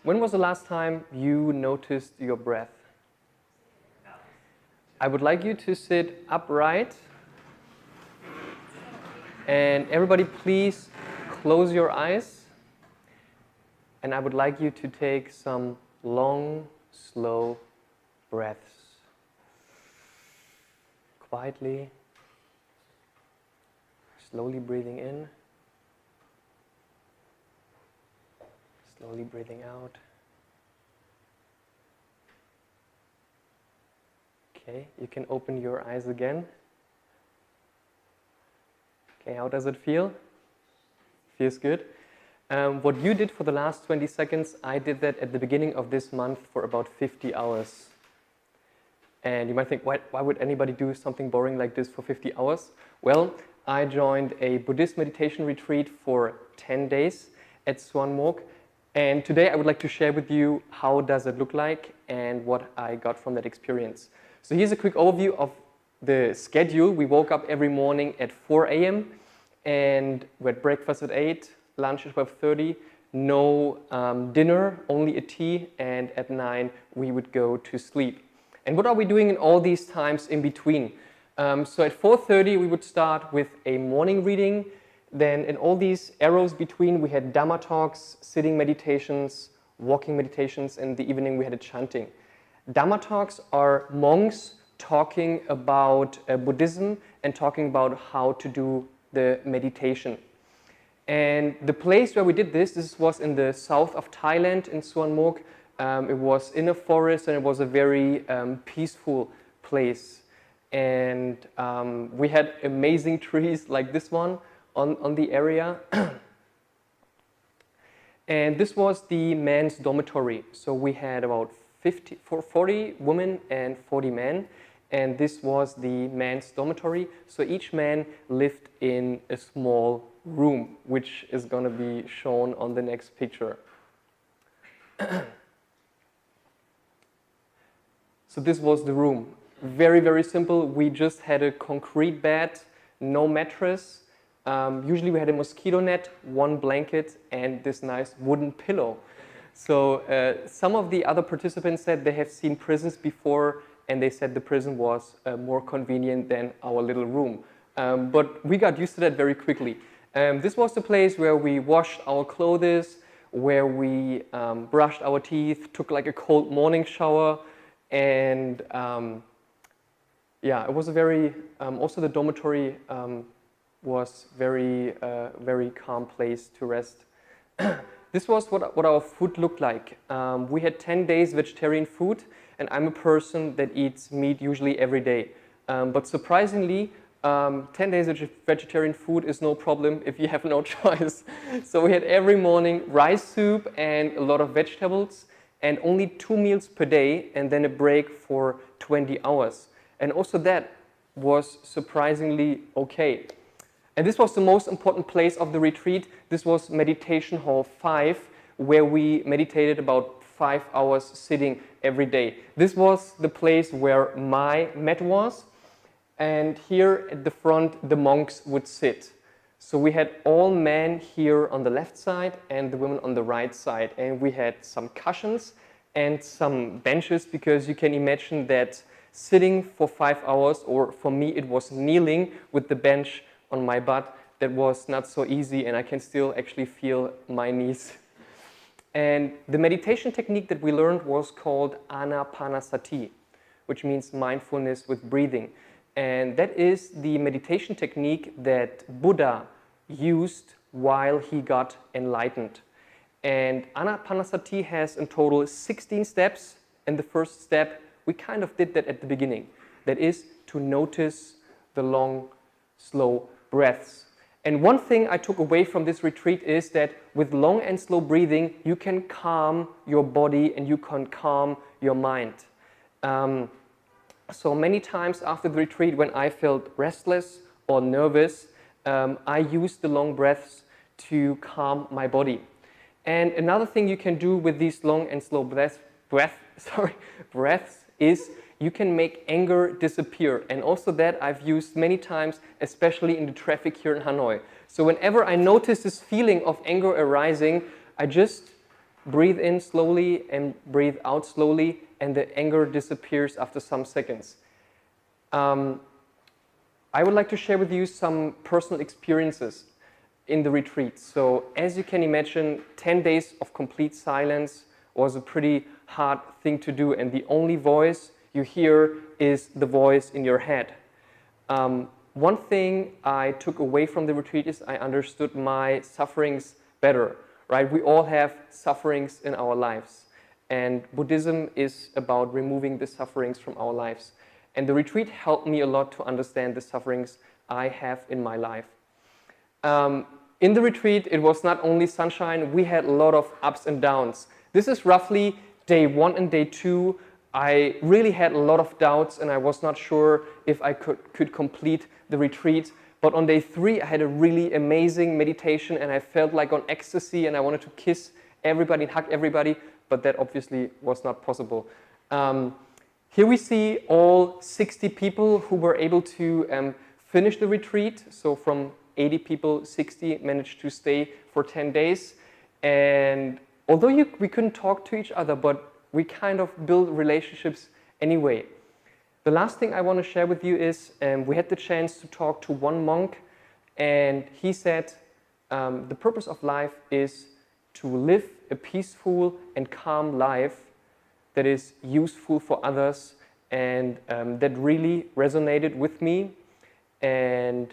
When was the last time you noticed your breath? I would like you to sit upright. And everybody please close your eyes. And I would like you to take some long, slow breaths. Quietly, slowly breathing in, slowly breathing out. Okay, you can open your eyes again. Okay, how does it feel? Feels good. What you did for the last 20 seconds, I did that at the beginning of this month for about 50 hours. And you might think, why would anybody do something boring like this for 50 hours? Well, I joined a Buddhist meditation retreat for 10 days at Suan Mok. And today I would like to share with you how does it look like and what I got from that experience. So here's a quick overview of the schedule. We woke up every morning at 4 a.m. and we had breakfast at 8, lunch at 12:30, no dinner, only a tea, and at 9 we would go to sleep. And what are we doing in all these times in between? So at 4:30 we would start with a morning reading. Then in all these arrows between we had Dhamma talks, sitting meditations, walking meditations, and in the evening we had a chanting. Dhamma talks are monks talking about Buddhism and talking about how to do the meditation. And the place where we did this was in the south of Thailand in Suan Mok. It was in a forest and it was a very peaceful place. And we had amazing trees like this one on the area. And this was the men's dormitory. So we had about 40 women and 40 men. And this was the men's dormitory. So each man lived in a small room, which is going to be shown on the next picture. So this was the room. Very, very simple. We just had a concrete bed, no mattress. Usually we had a mosquito net, one blanket, and this nice wooden pillow. So some of the other participants said they have seen prisons before, and they said the prison was more convenient than our little room. But we got used to that very quickly. This was the place where we washed our clothes, where we brushed our teeth, took like a cold morning shower, and yeah, it was a very, also the dormitory was very calm place to rest. This was what our food looked like. We had 10 days vegetarian food, and I'm a person that eats meat usually every day. But surprisingly, 10 days of vegetarian food is no problem if you have no choice. So we had every morning rice soup and a lot of vegetables, and only 2 meals per day, and then a break for 20 hours. And also that was surprisingly okay. And this was the most important place of the retreat. This was meditation hall 5, where we meditated about 5 hours sitting every day. This was the place where my mat was, and here at the front the monks would sit. So we had all men here on the left side and the women on the right side, and we had some cushions and some benches, because you can imagine that sitting for 5 hours, or for me it was kneeling with the bench on my butt, that was not so easy, and I can still actually feel my knees. And the meditation technique that we learned was called Anapanasati, which means mindfulness with breathing. And that is the meditation technique that Buddha used while he got enlightened. And Anapanasati has in total 16 steps, and the first step, we kind of did that at the beginning. That is to notice the long, slow breaths. And one thing I took away from this retreat is that with long and slow breathing, you can calm your body and you can calm your mind. So many times after the retreat, when I felt restless or nervous, I used the long breaths to calm my body. And another thing you can do with these long and slow breaths is you can make anger disappear. And also that I've used many times, especially in the traffic here in Hanoi. So whenever I notice this feeling of anger arising, I just breathe in slowly and breathe out slowly, and the anger disappears after some seconds. I would like to share with you some personal experiences in the retreat. So as you can imagine, 10 days of complete silence was a pretty hard thing to do, and the only voice you hear is the voice in your head. One thing I took away from the retreat is I understood my sufferings better, right? We all have sufferings in our lives, and Buddhism is about removing the sufferings from our lives. And the retreat helped me a lot to understand the sufferings I have in my life. In the retreat, it was not only sunshine, we had a lot of ups and downs. This is roughly day 1 and day 2. I really had a lot of doubts and I was not sure if I could complete the retreat. But on day 3, I had a really amazing meditation and I felt like on ecstasy and I wanted to kiss everybody and hug everybody, but that obviously was not possible. Here we see all 60 people who were able to finish the retreat. So from 80 people, 60 managed to stay for 10 days. And although we couldn't talk to each other, but we kind of built relationships anyway. The last thing I want to share with you is we had the chance to talk to one monk, and he said the purpose of life is to live a peaceful and calm life that is useful for others, and that really resonated with me. And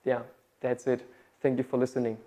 yeah, that's it. Thank you for listening.